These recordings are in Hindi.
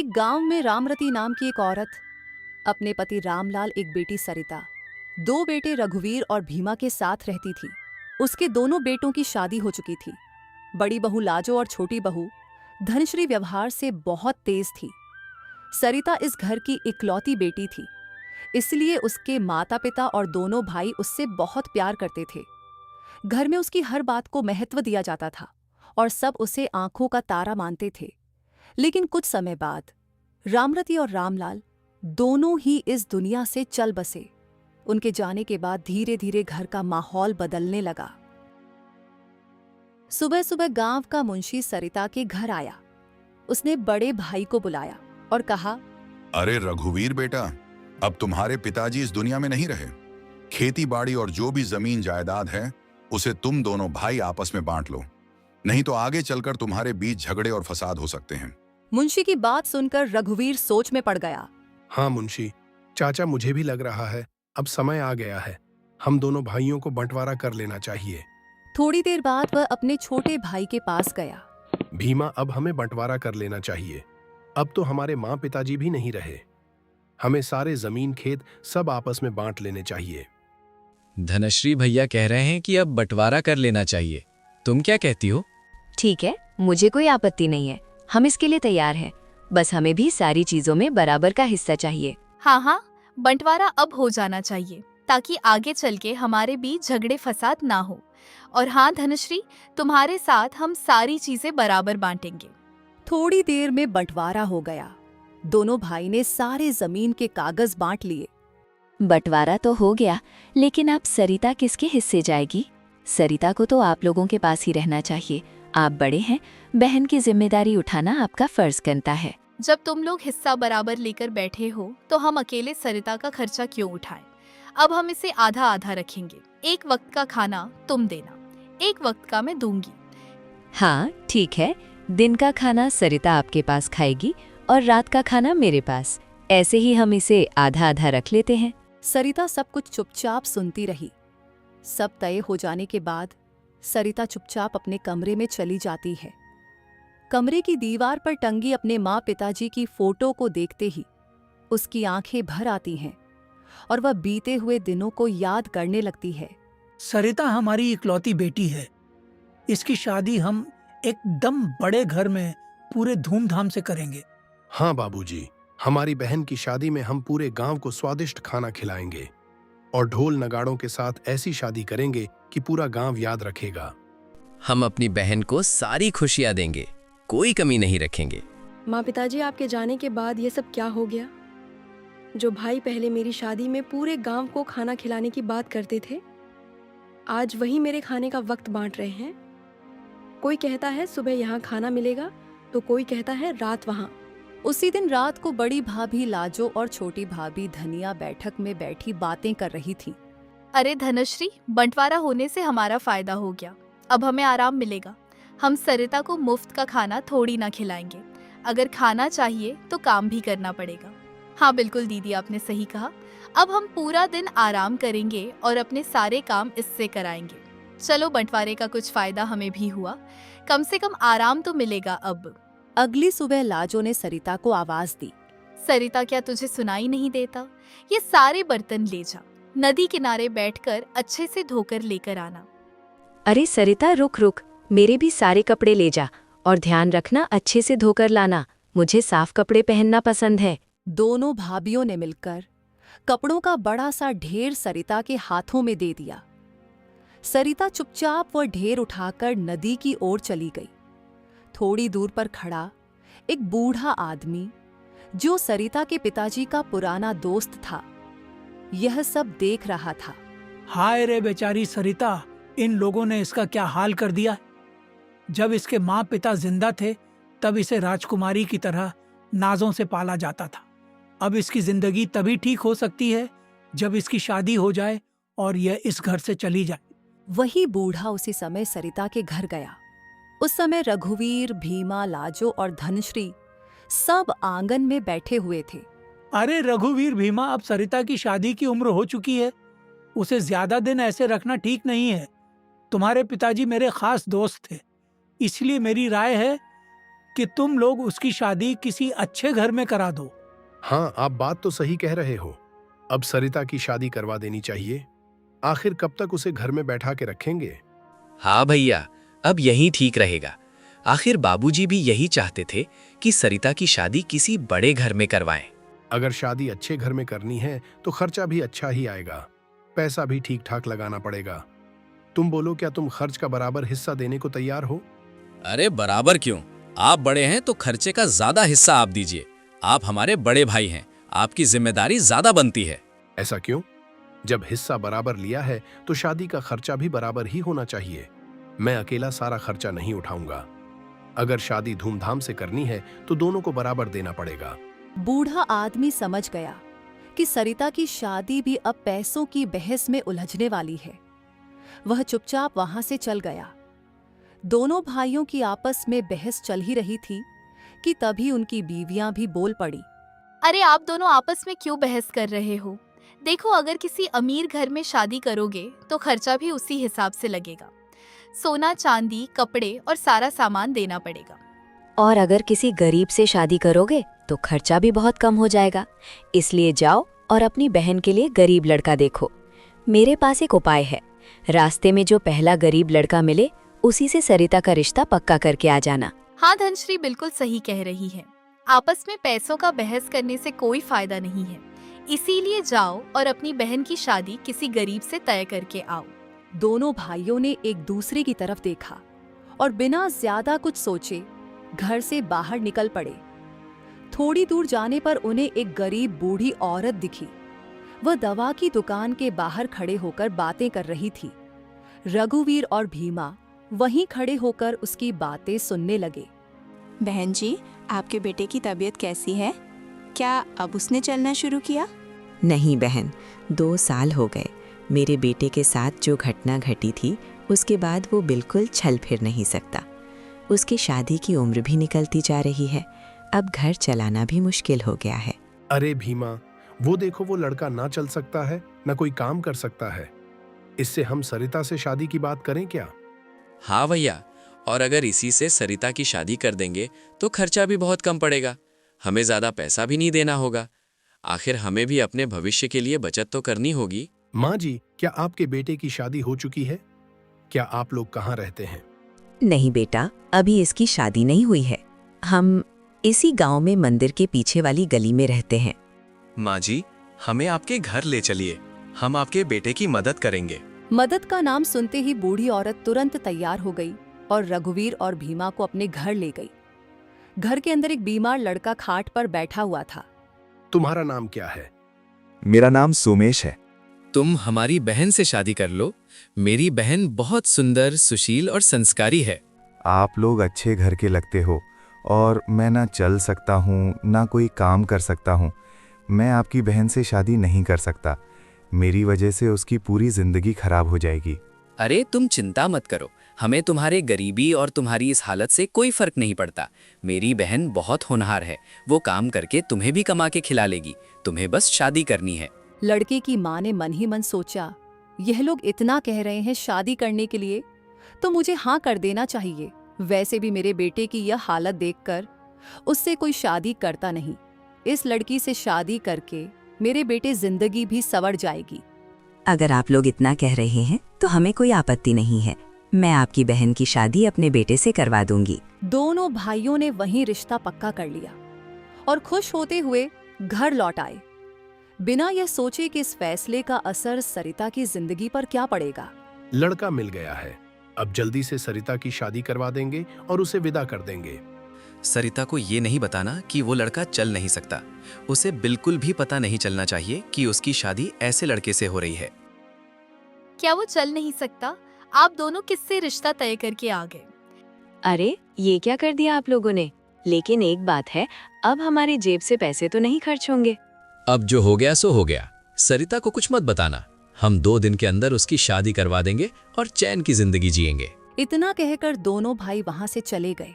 एक गांव में रामरती नाम की एक औरत, अपने पति रामलाल, एक बेटी सरिता, दो बेटे रघुवीर और भीमा के साथ रहती थी। उसके दोनों बेटों की शादी हो चुकी थी। बड़ी बहू लाजो और छोटी बहू धनश्री व्यवहार से बहुत तेज थी। सरिता इस घर की इकलौती बेटी थी, इसलिए उसके माता पिता और दोनों भाई उससे बहुत प्यार करते थे। घर में उसकी हर बात को महत्व दिया जाता था और सब उसे आंखों का तारा मानते थे। लेकिन कुछ समय बाद रामरती और रामलाल दोनों ही इस दुनिया से चल बसे। उनके जाने के बाद धीरे धीरे घर का माहौल बदलने लगा। सुबह सुबह गांव का मुंशी सरिता के घर आया। उसने बड़े भाई को बुलाया और कहा, अरे रघुवीर बेटा, अब तुम्हारे पिताजी इस दुनिया में नहीं रहे। खेती बाड़ी और जो भी जमीन जायदाद है उसे तुम दोनों भाई आपस में बांट लो, नहीं तो आगे चलकर तुम्हारे बीच झगड़े और फसाद हो सकते हैं। मुंशी की बात सुनकर रघुवीर सोच में पड़ गया। हाँ मुंशी चाचा, मुझे भी लग रहा है अब समय आ गया है। हम दोनों भाइयों को बंटवारा कर लेना चाहिए। थोड़ी देर बाद वह अपने छोटे भाई के पास गया। भीमा, अब हमें बंटवारा कर लेना चाहिए। अब तो हमारे माँ पिताजी भी नहीं रहे। हमें सारे जमीन खेत सब आपस में बांट लेने चाहिए। धनश्री भैया कह रहे हैं कि अब बंटवारा कर लेना चाहिए। तुम क्या कहती हो? ठीक है, मुझे कोई आपत्ति नहीं है। हम इसके लिए तैयार हैं। बस हमें भी सारी चीजों में बराबर का हिस्सा चाहिए। हाँ, बंटवारा अब हो जाना चाहिए ताकि आगे चल के हमारे बीच झगड़े फसाद ना हो। और हाँ धनश्री, तुम्हारे साथ हम सारी चीजें बराबर बांटेंगे। थोड़ी देर में बंटवारा हो गया। दोनों भाई ने सारे जमीन के कागज बांट लिए। बंटवारा तो हो गया, लेकिन अब सरिता किसके हिस्से जाएगी? सरिता को तो आप लोगों के पास ही रहना चाहिए। आप बड़े हैं, बहन की जिम्मेदारी उठाना आपका फर्ज बनता है। जब तुम लोग हिस्सा बराबर लेकर बैठे हो तो हम अकेले सरिता का खर्चा क्यों उठाएं? अब हम इसे आधा आधा रखेंगे। एक वक्त का खाना तुम देना, एक वक्त का मैं दूंगी। हाँ ठीक है, दिन का खाना सरिता आपके पास खाएगी और रात का खाना मेरे पास। ऐसे ही हम इसे आधा आधा रख लेते हैं। सरिता सब कुछ चुपचाप सुनती रही। सब तय हो जाने के बाद सरिता चुपचाप अपने कमरे में चली जाती है। कमरे की दीवार पर टंगी अपने माँ पिताजी की फोटो को देखते ही उसकी आंखें भर आती हैं और वह बीते हुए दिनों को याद करने लगती है। सरिता हमारी इकलौती बेटी है। इसकी शादी हम एकदम बड़े घर में पूरे धूमधाम से करेंगे। हाँ बाबूजी, हमारी बहन की शादी में हम पूरे गांव को स्वादिष्ट खाना खिलाएंगे और ढोल नगाड़ों के साथ ऐसी शादी करेंगे कि पूरा गांव याद रखेगा। हम अपनी बहन को सारी खुशियां देंगे, कोई कमी नहीं रखेंगे। माँ पिताजी, आपके जाने के बाद ये सब क्या हो गया? जो भाई पहले मेरी शादी में पूरे गांव को खाना खिलाने की बात करते थे, आज वही मेरे खाने का वक्त बांट रहे हैं। कोई कहता है सुबह यहाँ खाना मिलेगा तो कोई कहता है रात वहाँ। उसी दिन रात को बड़ी भाभी लाजो और छोटी भाभी धनिया बैठक में बैठी बातें कर रही थी। अरे धनश्री, बंटवारा होने से हमारा फायदा हो गया। अब हमें आराम मिलेगा। हम सरिता को मुफ्त का खाना थोड़ी ना खिलाएंगे। अगर खाना चाहिए तो काम भी करना पड़ेगा। हाँ बिल्कुल दीदी, आपने सही कहा। अब हम पूरा दिन आराम करेंगे और अपने सारे काम इससे कराएंगे। चलो, बंटवारे का कुछ फायदा हमें भी हुआ। कम से कम आराम तो मिलेगा अब। अगली सुबह लाजो ने सरिता को आवाज दी। सरिता, क्या तुझे सुनाई नहीं देता? ये सारे बर्तन ले जा, नदी किनारे बैठकर अच्छे से धोकर लेकर आना। अरे सरिता, रुक रुक, मेरे भी सारे कपड़े ले जा और ध्यान रखना अच्छे से धोकर लाना। मुझे साफ कपड़े पहनना पसंद है। दोनों भाभियों ने मिलकर कपड़ों का बड़ा सा ढेर सरिता के हाथों में दे दिया। सरिता चुपचाप वह ढेर उठाकर नदी की ओर चली गई। थोड़ी दूर पर खड़ा एक बूढ़ा आदमी, जो सरिता के पिताजी का पुराना दोस्त था, यह सब देख रहा था। हाय रे बेचारी सरिता, इन लोगों ने इसका क्या हाल कर दिया। जब इसके माँ पिता जिंदा थे तब इसे राजकुमारी की तरह नाजों से पाला जाता था। अब इसकी जिंदगी तभी ठीक हो सकती है जब इसकी शादी हो जाए और यह इस घर से चली जाए। वही बूढ़ा उसी समय सरिता के घर गया। उस समय रघुवीर, भीमा, लाजो और धनश्री सब आंगन में बैठे हुए थे। अरे रघुवीर, भीमा, अब सरिता की शादी की उम्र हो चुकी है। उसे ज्यादा दिन ऐसे रखना ठीक नहीं है। तुम्हारे पिताजी मेरे खास दोस्त थे, इसलिए मेरी राय है कि तुम लोग उसकी शादी किसी अच्छे घर में करा दो। हाँ, आप बात तो सही कह रहे हो। अब सरिता की शादी करवा देनी चाहिए। आखिर कब तक उसे घर में बैठा के रखेंगे? हाँ भैया, अब यही ठीक रहेगा। आखिर बाबूजी भी यही चाहते थे कि सरिता की शादी किसी बड़े घर में करवाएं। अगर शादी अच्छे घर में करनी है तो खर्चा भी अच्छा ही आएगा, पैसा भी ठीक ठाक लगाना पड़ेगा। तुम बोलो, क्या तुम खर्च का बराबर हिस्सा देने को तैयार हो? अरे बराबर क्यों, आप बड़े हैं तो खर्चे का ज्यादा हिस्सा आप दीजिए। आप हमारे बड़े भाई हैं, आपकी जिम्मेदारी ज्यादा बनती है। ऐसा क्यों? जब हिस्सा बराबर लिया है तो शादी का खर्चा भी बराबर ही होना चाहिए। मैं अकेला सारा खर्चा नहीं उठाऊंगा। अगर शादी धूमधाम से करनी है तो दोनों को बराबर देना पड़ेगा। बूढ़ा आदमी समझ गया कि सरिता की शादी भी अब पैसों की बहस में उलझने वाली है। वह चुपचाप वहां से चल गया। दोनों भाइयों की आपस में बहस चल ही रही थी कि तभी उनकी बीवियां भी बोल पड़ी। अरे आप दोनों आपस में क्यों बहस कर रहे हो? देखो, अगर किसी अमीर घर में शादी करोगे तो खर्चा भी उसी हिसाब से लगेगा। सोना, चांदी, कपड़े और सारा सामान देना पड़ेगा। और अगर किसी गरीब से शादी करोगे तो खर्चा भी बहुत कम हो जाएगा। इसलिए जाओ और अपनी बहन के लिए गरीब लड़का देखो। मेरे पास एक उपाय है। रास्ते में जो पहला गरीब लड़का मिले उसी से सरिता का रिश्ता पक्का करके आ जाना। हाँ, धनश्री बिल्कुल सही कह रही है। आपस में पैसों का बहस करने से कोई फायदा नहीं है। इसीलिए जाओ और अपनी बहन की शादी किसी गरीब से तय करके आओ। दोनों भाइयों ने एक दूसरे की तरफ देखा और बिना ज्यादा कुछ सोचे घर से बाहर निकल पड़े। थोड़ी दूर जाने पर उन्हें एक गरीब बूढ़ी औरत दिखी। वह दवा की दुकान के बाहर खड़े होकर बातें कर रही थी। रघुवीर और भीमा वहीं खड़े होकर उसकी बातें सुनने लगे। बहन जी, आपके बेटे की तबीयत कैसी है? क्या अब उसने चलना शुरू किया? नहीं बहन, 2 साल हो गए। मेरे बेटे के साथ जो घटना घटी थी उसके बाद वो बिल्कुल चल फिर नहीं सकता। उसकी शादी की उम्र भी निकलती जा रही है। अब घर चलाना भी मुश्किल हो गया है। अरे भीमा, वो देखो, वो लड़का ना चल सकता है ना कोई काम कर सकता है। इससे हम सरिता से शादी की बात करें क्या? हाँ भैया, और अगर इसी से सरिता की शादी कर देंगे तो खर्चा भी बहुत कम पड़ेगा। हमें ज्यादा पैसा भी नहीं देना होगा। आखिर हमें भी अपने भविष्य के लिए बचत तो करनी होगी। माँ जी, क्या आपके बेटे की शादी हो चुकी है? क्या आप लोग कहाँ रहते हैं? नहीं बेटा, अभी इसकी शादी नहीं हुई है। हम इसी गांव में मंदिर के पीछे वाली गली में रहते हैं। माँ जी, हमें आपके घर ले चलिए, हम आपके बेटे की मदद करेंगे। मदद का नाम सुनते ही बूढ़ी औरत तुरंत तैयार हो गई और रघुवीर और भीमा को अपने घर ले गई। घर के अंदर एक बीमार लड़का खाट पर बैठा हुआ था। तुम्हारा नाम क्या है? मेरा नाम सोमेश है। तुम हमारी बहन से शादी कर लो। मेरी बहन बहुत सुंदर, सुशील और संस्कारी है। आप लोग अच्छे घर के लगते हो और मैं ना चल सकता हूँ ना कोई काम कर सकता हूँ। मैं आपकी बहन से शादी नहीं कर सकता। मेरी वजह से उसकी पूरी जिंदगी खराब हो जाएगी। अरे तुम चिंता मत करो, हमें तुम्हारे गरीबी और तुम्हारी इस हालत से कोई फर्क नहीं पड़ता। मेरी बहन बहुत होनहार है, वो काम करके तुम्हें भी कमा के खिला लेगी। तुम्हें बस शादी करनी है। लड़के की माँ ने मन ही मन सोचा, यह लोग इतना कह रहे हैं शादी करने के लिए, तो मुझे हाँ कर देना चाहिए। वैसे भी मेरे बेटे की यह हालत देखकर उससे कोई शादी करता नहीं। इस लड़की से शादी करके मेरे बेटे जिंदगी भी संवर जाएगी। अगर आप लोग इतना कह रहे हैं तो हमें कोई आपत्ति नहीं है। मैं आपकी बहन की शादी अपने बेटे से करवा दूंगी। दोनों भाइयों ने वहीं रिश्ता पक्का कर लिया और खुश होते हुए घर लौट आए, बिना यह सोचे कि इस फैसले का असर सरिता की जिंदगी पर क्या पड़ेगा। लड़का मिल गया है, अब जल्दी से सरिता की शादी करवा देंगे और उसे विदा कर देंगे। सरिता को ये नहीं बताना कि वो लड़का चल नहीं सकता। उसे बिल्कुल भी पता नहीं चलना चाहिए कि उसकी शादी ऐसे लड़के से हो रही है। क्या वो चल नहीं सकता? आप दोनों किससे रिश्ता तय करके आ गए? अरे ये क्या कर दिया आप लोगों ने? लेकिन एक बात है, अब हमारी जेब से पैसे तो नहीं खर्च होंगे। अब जो हो गया सो हो गया। सरिता को कुछ मत बताना। हम 2 दिन के अंदर उसकी शादी करवा देंगे और चैन की जिंदगी जिएंगे। इतना कहकर दोनों भाई वहां से चले गए।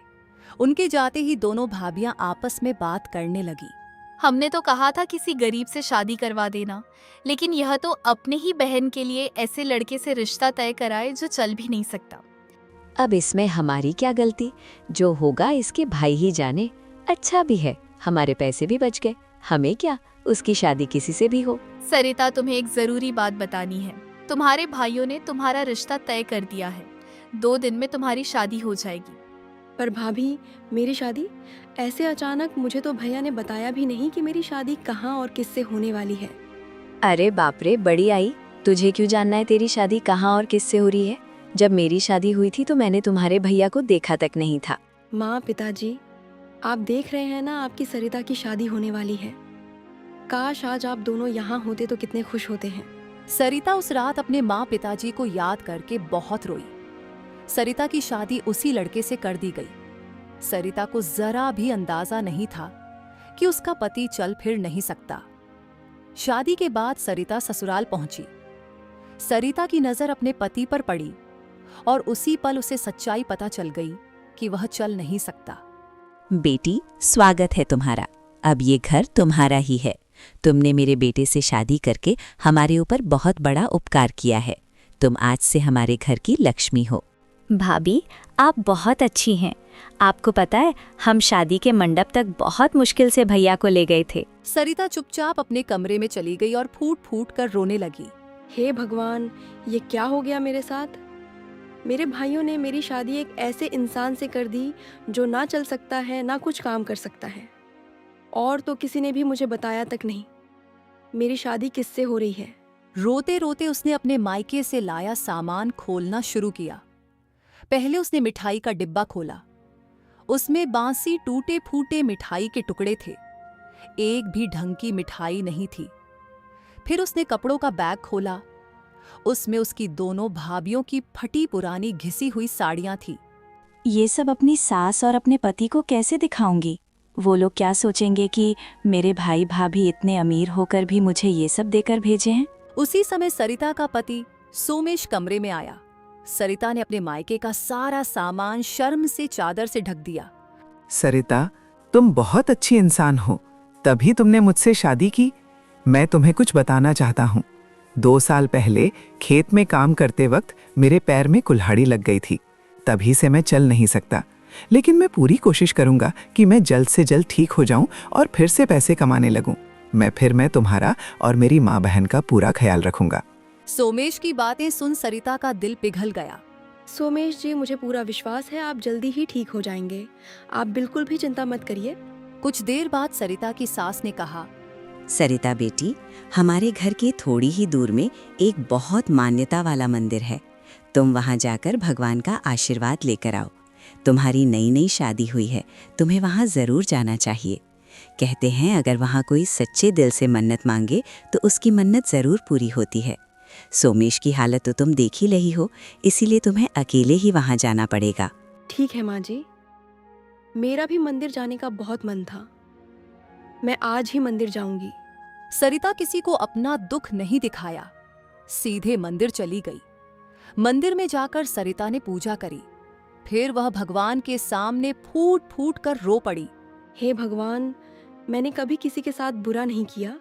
उनके जाते ही दोनों भाभियां आपस में बात करने लगी। हमने तो कहा था किसी गरीब से शादी करवा देना, लेकिन यह तो अपने ही बहन के लिए ऐसे लड़के से रिश्ता तय कराए जो चल भी नहीं सकता। अब इसमें हमारी क्या गलती? जो होगा इसके भाई ही जाने। अच्छा भी है, हमारे पैसे भी बच गए। हमें क्या, उसकी शादी किसी से भी हो। सरिता, तुम्हें एक जरूरी बात बतानी है। तुम्हारे भाइयों ने तुम्हारा रिश्ता तय कर दिया है। 2 दिन में तुम्हारी शादी हो जाएगी। पर भाभी, मेरी शादी ऐसे अचानक? मुझे तो भैया ने बताया भी नहीं कि मेरी शादी कहाँ और किससे होने वाली है। अरे बाप रे, बड़ी आई, तुझे क्यों जानना है तेरी शादी कहाँ और किससे हो रही है? जब मेरी शादी हुई थी तो मैंने तुम्हारे भैया को देखा तक नहीं था। माँ, पिताजी, आप देख रहे हैं ना, आपकी सरिता की शादी होने वाली है। काश आज आप दोनों यहाँ होते तो कितने खुश होते हैं। सरिता उस रात अपने माँ पिताजी को याद करके बहुत रोई। सरिता की शादी उसी लड़के से कर दी गई। सरिता को जरा भी अंदाजा नहीं था कि उसका पति चल फिर नहीं सकता। शादी के बाद सरिता ससुराल पहुंची। सरिता की नजर अपने पति पर पड़ी और उसी पल उसे सच्चाई पता चल गई कि वह चल नहीं सकता। बेटी, स्वागत है तुम्हारा। अब ये घर तुम्हारा ही है। तुमने मेरे बेटे से शादी करके हमारे ऊपर बहुत बड़ा उपकार किया है। तुम आज से हमारे घर की लक्ष्मी हो। भाभी, आप बहुत अच्छी हैं। आपको पता है, हम शादी के मंडप तक बहुत मुश्किल से भैया को ले गए थे। सरिता चुपचाप अपने कमरे में चली गई और फूट फूट कर रोने लगी। हे भगवान, ये क्या हो गया मेरे साथ? मेरे भाइयों ने मेरी शादी एक ऐसे इंसान से कर दी जो ना चल सकता है, ना कुछ काम कर सकता है। और तो किसी ने भी मुझे बताया तक नहीं मेरी शादी किससे हो रही है। रोते रोते उसने अपने मायके से लाया सामान खोलना शुरू किया। पहले उसने मिठाई का डिब्बा खोला। उसमें बांसी टूटे फूटे मिठाई के टुकड़े थे। एक भी ढंग की मिठाई नहीं थी। फिर उसने कपड़ों का बैग खोला। उसमें उसकी दोनों भाभियों की फटी पुरानी घिसी हुई साड़ियां थी। ये सब अपनी सास और अपने पति को कैसे दिखाऊंगी? वो लोग क्या सोचेंगे कि मेरे भाई भाभी इतने अमीर होकर भी मुझे ये सब देकर भेजे हैं। उसी समय सरिता का पति सोमेश कमरे में आया। सरिता ने अपने मायके का सारा सामान शर्म से चादर से ढक दिया। सरिता, तुम बहुत अच्छी इंसान हो, तभी तुमने मुझसे शादी की। मैं तुम्हें कुछ बताना चाहता हूँ। 2 साल पहले खेत में काम करते वक्त मेरे पैर में कुल्हाड़ी लग गई थी। तभी से मैं चल नहीं सकता। लेकिन मैं पूरी कोशिश करूंगा कि मैं जल्द से जल्द ठीक हो जाऊं और फिर से पैसे कमाने लगूं। मैं तुम्हारा और मेरी माँ बहन का पूरा ख्याल रखूंगा। सोमेश की बातें सुन सरिता का दिल पिघल गया। सोमेश जी, मुझे पूरा विश्वास है आप जल्दी ही ठीक हो जाएंगे। आप बिल्कुल भी चिंता मत करिए। कुछ देर बाद सरिता की सास ने कहा, सरिता बेटी, हमारे घर के थोड़ी ही दूर में एक बहुत मान्यता वाला मंदिर है। तुम वहां जाकर भगवान का आशीर्वाद लेकर आओ। तुम्हारी नई नई शादी हुई है, तुम्हें वहां जरूर जाना चाहिए। कहते हैं अगर वहां कोई सच्चे दिल से मन्नत मांगे तो उसकी मन्नत जरूर पूरी होती है। सोमेश की हालत तो तुम देख ही रही हो, इसीलिए तुम्हें अकेले ही वहां जाना पड़ेगा। ठीक है माँ जी, मेरा भी मंदिर जाने का बहुत मन था। मैं आज ही मंदिर जाऊंगी। सरिता किसी को अपना दुख नहीं दिखाया, सीधे मंदिर चली गई। मंदिर में जाकर सरिता ने पूजा करी। फिर वह भगवान के सामने फूट फूट कर रो पड़ी। हे भगवान, मैंने कभी किसी के साथ बुरा नहीं किया।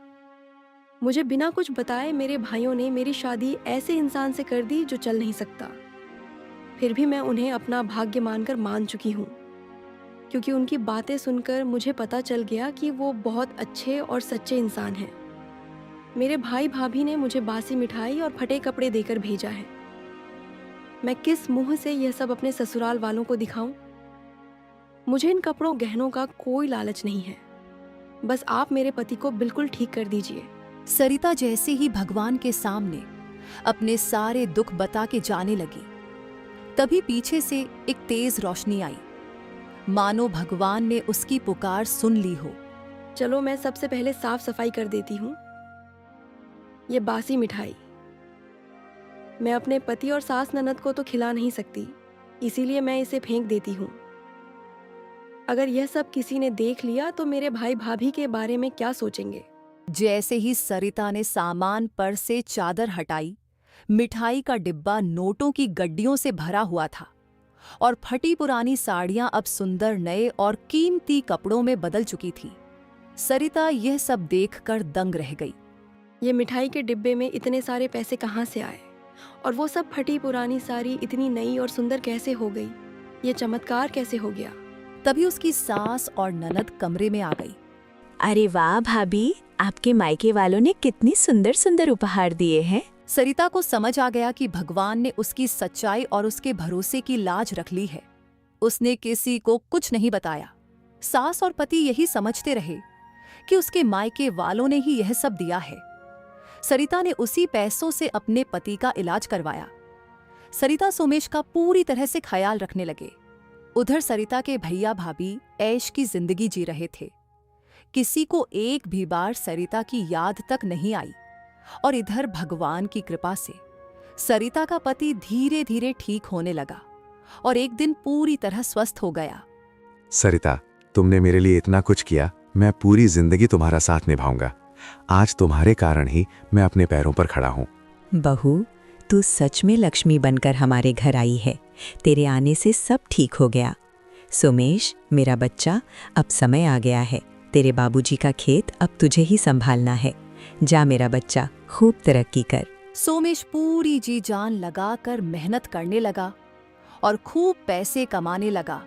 मुझे बिना कुछ बताए मेरे भाइयों ने मेरी शादी ऐसे इंसान से कर दी जो चल नहीं सकता। फिर भी मैं उन्हें अपना भाग्य मानकर मान चुकी हूँ, क्योंकि उनकी बातें सुनकर मुझे पता चल गया कि वो बहुत अच्छे और सच्चे इंसान हैं। मेरे भाई भाभी ने मुझे बासी मिठाई और फटे कपड़े देकर भेजा है। मैं किस मुंह से यह सब अपने ससुराल वालों को दिखाऊं? मुझे इन कपड़ों गहनों का कोई लालच नहीं है। बस आप मेरे पति को बिल्कुल ठीक कर दीजिए। सरिता जैसे ही भगवान के सामने अपने सारे दुख बता के जाने लगी, तभी पीछे से एक तेज रोशनी आई, मानो भगवान ने उसकी पुकार सुन ली हो। चलो मैं सबसे पहले साफ सफाई कर देती हूँ। ये बासी मिठाई मैं अपने पति और सास ननद को तो खिला नहीं सकती, इसीलिए मैं इसे फेंक देती हूँ। अगर यह सब किसी ने देख लिया तो मेरे भाई भाभी के बारे में क्या सोचेंगे। जैसे ही सरिता ने सामान पर से चादर हटाई, मिठाई का डिब्बा नोटों की गड्डियों से भरा हुआ था और फटी पुरानी साड़ियां अब सुंदर नए और कीमती कपड़ों में बदल चुकी थी। सरिता यह सब देखकर दंग रह गई। ये मिठाई के डिब्बे में इतने सारे पैसे कहाँ से आए और वो सब फटी पुरानी साड़ी इतनी नई और सुंदर कैसे हो गई? ये चमत्कार कैसे हो गया? तभी उसकी सास और ननद कमरे में आ गई। अरे वाह भाभी, आपके मायके वालों ने कितनी सुंदर सुंदर उपहार दिए हैं। सरिता को समझ आ गया कि भगवान ने उसकी सच्चाई और उसके भरोसे की लाज रख ली है। उसने किसी को कुछ नहीं बताया। सास और पति यही समझते रहे कि उसके मायके वालों ने ही यह सब दिया है। सरिता ने उसी पैसों से अपने पति का इलाज करवाया। सरिता सोमेश का पूरी तरह से ख्याल रखने लगे। उधर सरिता के भैया भाभी ऐश की जिंदगी जी रहे थे। किसी को एक भी बार सरिता की याद तक नहीं आई। और इधर भगवान की कृपा से सरिता का पति धीरे धीरे ठीक होने लगा और एक दिन पूरी तरह स्वस्थ हो गया। सरिता, तुमने मेरे लिए इतना कुछ किया, मैं पूरी जिंदगी तुम्हारा साथ निभाऊंगा। आज तुम्हारे कारण ही मैं अपने पैरों पर खड़ा हूँ। बहू, तू सच में लक्ष्मी बनकर हमारे घर आई है। तेरे आने से सब ठीक हो गया। सोमेश, मेरा बच्चा, अब समय आ गया है। तेरे बाबूजी का खेत अब तुझे ही संभालना है। जा मेरा बच्चा, खूब तरक्की कर। सोमेश पूरी जी जान लगाकर मेहनत करने लगा और खूब पैसे कमाने लगा।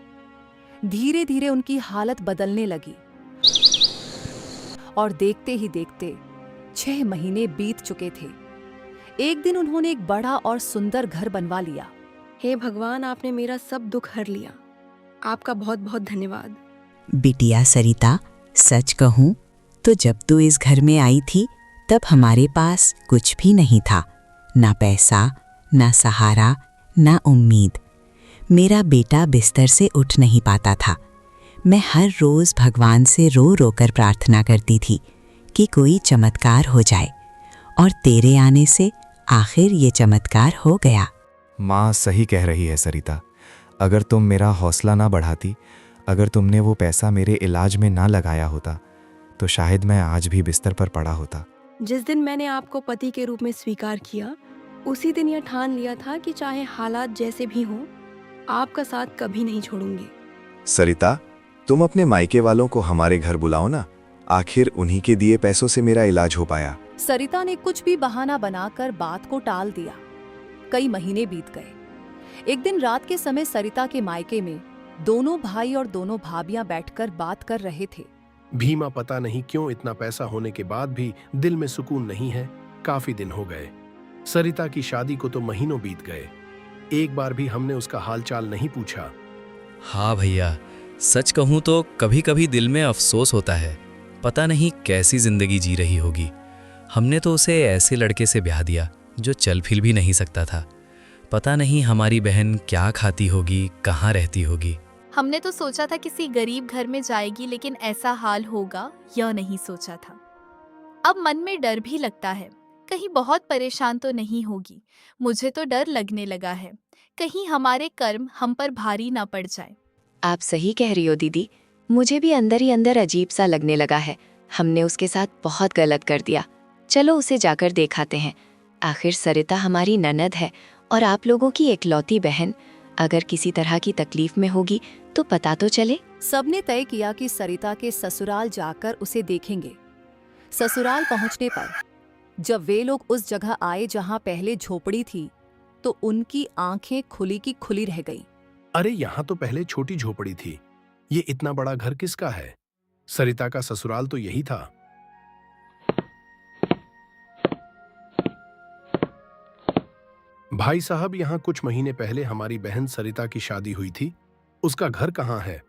धीरे धीरे उनकी हालत बदलने लगी और देखते ही देखते 6 महीने बीत चुके थे। एक दिन उन्होंने एक बड़ा और सुंदर घर बनवा लिया। हे भगवान, आपने मेरा सब दुख हर लिया। आपका बहुत बहुत धन्यवाद। बिटिया सरिता, सच कहूं तो जब तू इस घर में आई थी तब हमारे पास कुछ भी नहीं था। ना पैसा, ना सहारा, ना उम्मीद। मेरा बेटा बिस्तर से उठ नहीं पाता था। मैं हर रोज भगवान से रो रो कर प्रार्थना करती थी कि कोई चमत्कार हो जाए, और तेरे आने से आखिर ये चमत्कार हो गया। माँ सही कह रही है सरिता। अगर तुम मेरा हौसला ना बढ़ाती, अगर तुमने वो पैसा मेरे इलाज में ना लगाया होता, तो शायद मैं आज भी बिस्तर पर पड़ा होता। जिस दिन मैंने आपको पति के रूप में स्वीकार किया, उसी दिन यह ठान लिया था कि चाहे हालात जैसे भी हों, आपका साथ कभी नहीं छोड़ूंगी। सरिता, तुम अपने मायके वालों को हमारे घर बुलाओ ना। आखिर उन्हीं के दिए पैसों से मेरा इलाज हो पाया। सरिता ने कुछ भी बहाना बनाकर बात को टाल दिया। कई महीने बीत गए। एक दिन रात के समय सरिता के मायके में दोनों भाई और दोनों भाभियां बैठकर बात कर रहे थे। भीमा पता नहीं क्यों इतना पैसा होने के बाद भी दिल में सुकून नहीं है। काफी दिन हो गए। सरिता की शादी को तो महीनों बीत गए। एक बार भी हमने उसका हालचाल नहीं पूछा। हाँ भैया, सच कहूँ तो कभी कभी दिल में अफसोस होता है। पता नहीं कैसी जिंदगी जी रही होगी। हमने तो उसे ऐसे लड़के से ब्याह दिया जो चल फिर भी नहीं सकता था। पता नहीं हमारी बहन क्या खाती होगी, कहाँ रहती होगी। हमने तो सोचा था किसी गरीब घर में जाएगी, लेकिन ऐसा हाल होगा यह नहीं सोचा था। अब मन में डर भी लगता है, कहीं बहुत परेशान तो नहीं होगी। मुझे तो डर लगने लगा है, कहीं हमारे कर्म हम पर भारी ना पड़ जाए। आप सही कह रही हो दीदी, मुझे भी अंदर ही अंदर अजीब सा लगने लगा है। हमने उसके साथ बहुत गलत कर दिया। चलो उसे जाकर देखाते हैं। आखिर सरिता हमारी ननद है और आप लोगों की एकलौती बहन। अगर किसी तरह की तकलीफ में होगी तो पता तो चले। सबने तय किया कि सरिता के ससुराल जाकर उसे देखेंगे। ससुराल पहुंचने पर जब वे लोग उस जगह आए जहां पहले झोपड़ी थी, तो उनकी आंखें खुली की खुली रह गईं। अरे यहाँ तो पहले छोटी झोपड़ी थी। ये इतना बड़ा घर किसका है? सरिता का ससुराल तो यही था। भाई साहब, यहाँ कुछ महीने पहले हमारी बहन सरिता की शादी हुई थी। उसका घर कहाँ है?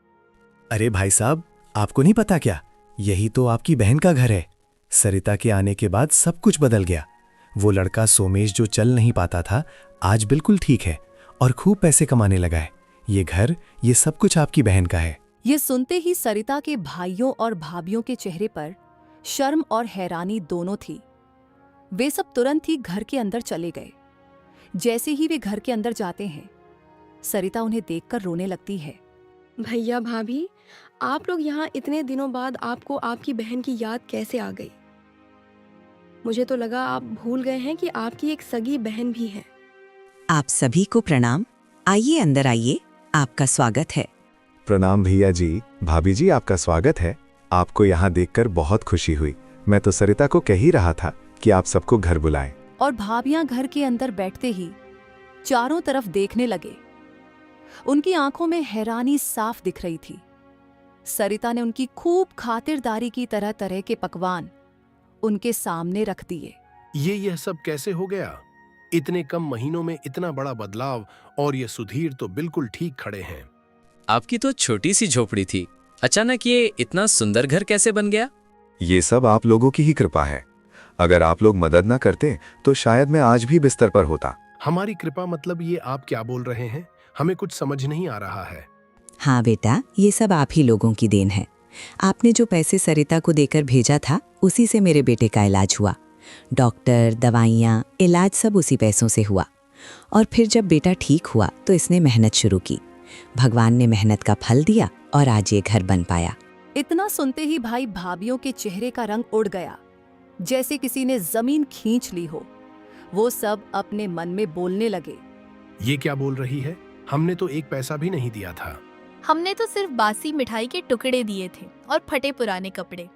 अरे भाई साहब, आपको नहीं पता क्या? यही तो आपकी बहन का घर है। सरिता के आने के बाद सब कुछ बदल गया। वो लड़का सोमेश जो चल नहीं पाता था, आज बिल्कुल ठीक है और खूब पैसे कमाने लगा है। ये घर, ये सब कुछ आपकी बहन का है। ये सुनते ही सरिता के भाइयों और भाभियों के चेहरे पर शर्म और हैरानी दोनों थी। वे सब तुरंत ही घर के अंदर चले गए। जैसे ही वे घर के अंदर जाते हैं, सरिता उन्हें देखकर रोने लगती है। भैया भाभी, आप लोग यहाँ इतने दिनों बाद आपको आपकी बहन की याद कैसे आ गई? मुझे तो लगा आप भूल गए हैं कि आपकी एक सगी बहन भी है। आप सभी को प्रणाम। आइए अंदर आइए, आपका स्वागत है। प्रणाम भैया जी, भाभी जी, आपका स्वागत है। आपको यहाँ देखकर बहुत खुशी हुई। मैं तो सरिता को कह ही रहा था कि आप सबको घर बुलाएं। और भाभियां घर के अंदर बैठते ही चारों तरफ देखने लगे। उनकी आंखों में हैरानी साफ दिख रही थी। सरिता ने उनकी खूब खातिरदारी की तरह तरह के पकवान उनके सामने रख दिए। यह सब कैसे हो गया? इतने कम महीनों में इतना बड़ा बदलाव, और ये सुधीर तो बिल्कुल ठीक खड़े हैं। आपकी तो छोटी सी झोपड़ी थी, अचानक ये इतना सुंदर घर कैसे बन गया? ये सब आप लोगों की ही कृपा है। अगर आप लोग मदद ना करते तो शायद मैं आज भी बिस्तर पर होता। हमारी कृपा मतलब ये आप क्या बोल रहे हैं? हमें कुछ समझ नहीं आ रहा है। हाँ बेटा, ये सब आप ही लोगों की देन है। आपने जो पैसे सरिता को देकर भेजा था, उसी से मेरे बेटे का इलाज हुआ। डॉक्टर, दवाइयाँ, इलाज सब उसी पैसों से हुआ। और फिर जब बेटा ठीक हुआ तो इसने मेहनत शुरू की। भगवान ने मेहनत का फल दिया और आज ये घर बन पाया। इतना सुनते ही भाई भाभियों के चेहरे का रंग उड़ गया, जैसे किसी ने जमीन खींच ली हो। वो सब अपने मन में बोलने लगे, ये क्या बोल रही है? हमने तो एक पैसा भी नहीं दिया था। हमने तो सिर्फ बासी मिठाई के टुकड़े दिए थे और फटे पुराने कपड़े।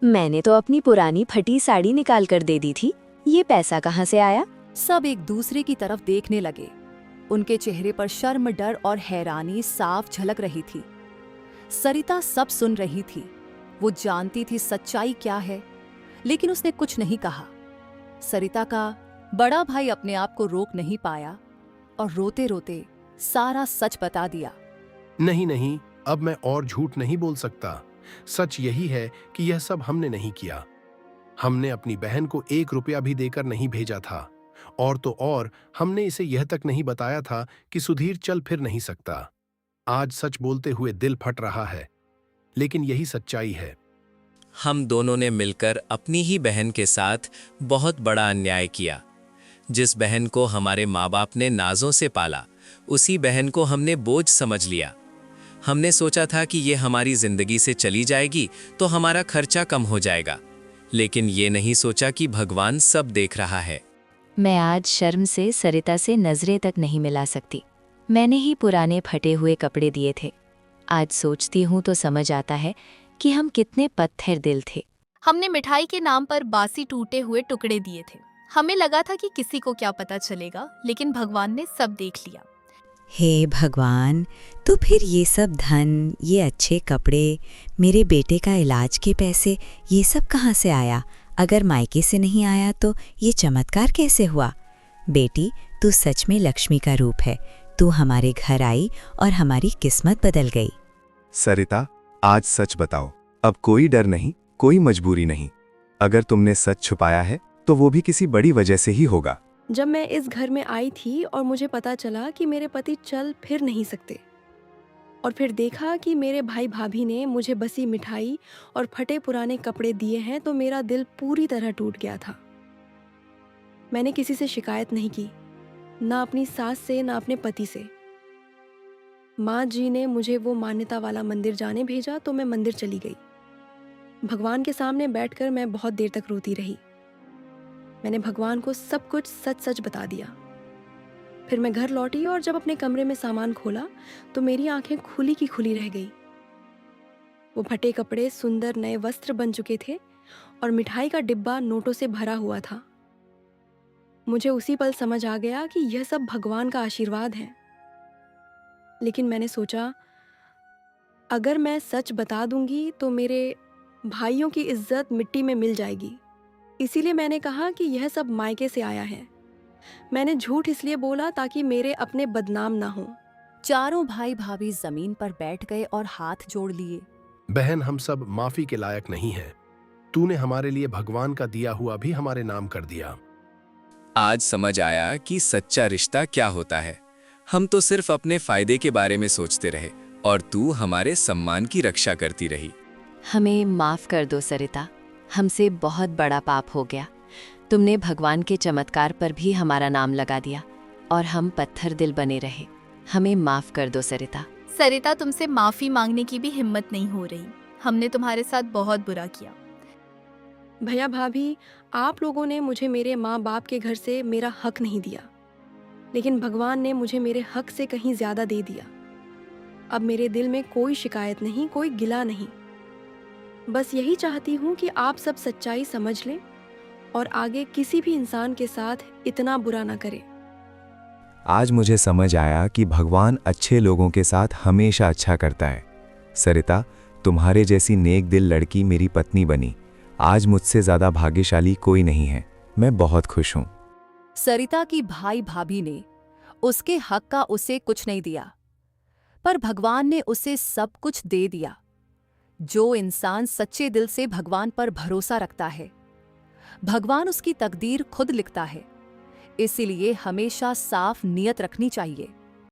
मैंने तो अपनी पुरानी फटी साड़ी निकाल कर दे दी थी। ये पैसा कहाँ से आया? सब एक दूसरे की तरफ देखने लगे। उनके चेहरे पर शर्म, डर और हैरानी साफ झलक रही थी। सरिता सब सुन रही थी। वो जानती थी सच्चाई क्या है, लेकिन उसने कुछ नहीं कहा। सरिता का बड़ा भाई अपने आप को रोक नहीं पाया और रोते रोते सारा सच बता दिया। नहीं नहीं, अब मैं और झूठ नहीं बोल सकता। सच यही है कि यह सब हमने नहीं किया। हमने अपनी बहन को 1 रुपया भी देकर नहीं भेजा था। और तो और हमने इसे यह तक नहीं बताया था कि सुधीर चल फिर नहीं सकता। आज सच बोलते हुए दिल फट रहा है, लेकिन यही सच्चाई है। हम दोनों ने मिलकर अपनी ही बहन के साथ बहुत बड़ा अन्याय किया। जिस बहन को हमारे माँ बाप ने नाजों से पाला, उसी बहन को हमने बोझ समझ लिया। हमने सोचा था कि ये हमारी जिंदगी से चली जाएगी तो हमारा खर्चा कम हो जाएगा, लेकिन ये नहीं सोचा कि भगवान सब देख रहा है। मैं आज शर्म से सरिता से नजरें तक नहीं मिला सकती। मैंने ही पुराने फटे हुए कपड़े दिए थे। आज सोचती हूँ तो समझ आता है कि हम कितने पत्थर दिल थे। हमने मिठाई के नाम पर बासी टूटे हुए टुकड़े दिए थे। हमें लगा था कि किसी को क्या पता चलेगा, लेकिन भगवान ने सब देख लिया। हे भगवान, तो फिर ये सब धन, ये अच्छे कपड़े, मेरे बेटे का इलाज के पैसे, ये सब कहाँ से आया? अगर मायके से नहीं आया तो ये चमत्कार कैसे हुआ? बेटी, तू सच में लक्ष्मी का रूप है। तू हमारे घर आई और हमारी किस्मत बदल गई। सरिता, आज सच बताओ। अब कोई डर नहीं, कोई मजबूरी नहीं। अगर तुमने सच छुपाया है तो वो भी किसी बड़ी वजह से ही होगा। जब मैं इस घर में आई थी और मुझे पता चला कि मेरे पति चल फिर नहीं सकते, और फिर देखा कि मेरे भाई भाभी ने मुझे बसी मिठाई और फटे पुराने कपड़े दिए हैं, तो मेरा दिल पूरी तरह टूट गया था। मैंने किसी से शिकायत नहीं की, ना अपनी सास से, ना अपने पति से। माँ जी ने मुझे वो मान्यता वाला मंदिर जाने भेजा तो मैं मंदिर चली गई। भगवान के सामने बैठकर मैं बहुत देर तक रोती रही। मैंने भगवान को सब कुछ सच सच बता दिया। फिर मैं घर लौटी और जब अपने कमरे में सामान खोला तो मेरी आंखें खुली की खुली रह गई। वो फटे कपड़े सुंदर नए वस्त्र बन चुके थे और मिठाई का डिब्बा नोटों से भरा हुआ था। मुझे उसी पल समझ आ गया कि यह सब भगवान का आशीर्वाद है। लेकिन मैंने सोचा, अगर मैं सच बता दूंगी तो मेरे भाइयों की इज्जत मिट्टी में मिल जाएगी। इसीलिए मैंने कहा कि यह सब मायके से आया है। मैंने झूठ इसलिए बोला ताकि मेरे अपने बदनाम ना हो। चारों भाई भाभी जमीन पर बैठ गए और हाथ जोड़ लिए। बहन, हम सब माफी के लायक नहीं हैं। तूने हमारे लिए भगवान का दिया हुआ भी हमारे नाम कर दिया। आज समझ आया कि सच्चा रिश्ता क्या होता है। हम तो सिर्फ अपने फायदे के बारे में सोचते रहे और तू हमारे सम्मान की रक्षा करती रही। हमें माफ कर दो सरिता, हमसे बहुत बड़ा पाप हो गया। तुमने भगवान के चमत्कार पर भी हमारा नाम लगा दिया और हम पत्थर दिल बने रहे। हमें माफ कर दो सरिता। सरिता, तुमसे माफी मांगने की भी हिम्मत नहीं हो रही। हमने तुम्हारे साथ बहुत बुरा किया। भैया भाभी, आप लोगों ने मुझे मेरे माँ बाप के घर से मेरा हक नहीं दिया, लेकिन भगवान ने मुझे मेरे हक से कहीं ज्यादा दे दिया। अब मेरे दिल में कोई शिकायत नहीं, कोई गिला नहीं। बस यही चाहती हूँ कि आप सब सच्चाई समझ लें और आगे किसी भी इंसान के साथ इतना बुरा ना करे। आज मुझे समझ आया कि भगवान अच्छे लोगों के साथ हमेशा अच्छा करता है। सरिता, तुम्हारे जैसी नेक दिल लड़की मेरी पत्नी बनी। आज मुझसे ज़्यादा भाग्यशाली कोई नहीं है। मैं बहुत खुश हूँ। सरिता की भाई भाभी ने उसके हक का उसे कुछ नहीं दिया, पर भगवान ने उसे सब कुछ दे दिया। जो इंसान सच्चे दिल से भगवान पर भरोसा रखता है, भगवान उसकी तकदीर खुद लिखता है। इसीलिए हमेशा साफ नियत रखनी चाहिए।